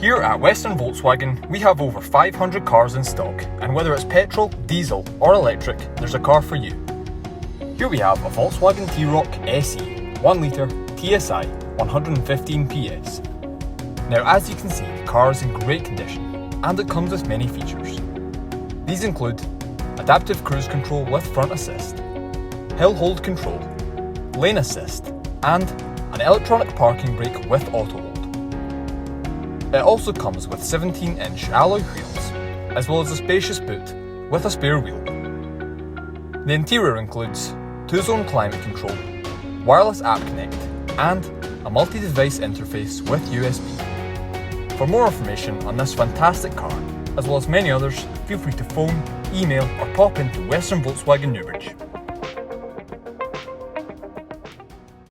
Here at Western Volkswagen, we have over 500 cars in stock, and whether it's petrol, diesel or electric, there's a car for you. Here we have a Volkswagen T-Roc SE, 1 litre, TSI, 115 PS. Now as you can see, the car is in great condition, and it comes with many features. These include adaptive cruise control with front assist, hill hold control, lane assist, and an electronic parking brake with autohold. It also comes with 17-inch alloy wheels, as well as a spacious boot with a spare wheel. The interior includes 2-zone climate control, wireless app connect, and a multi-device interface with USB. For more information on this fantastic car, as well as many others, feel free to phone, email or pop into Western Volkswagen Newbridge.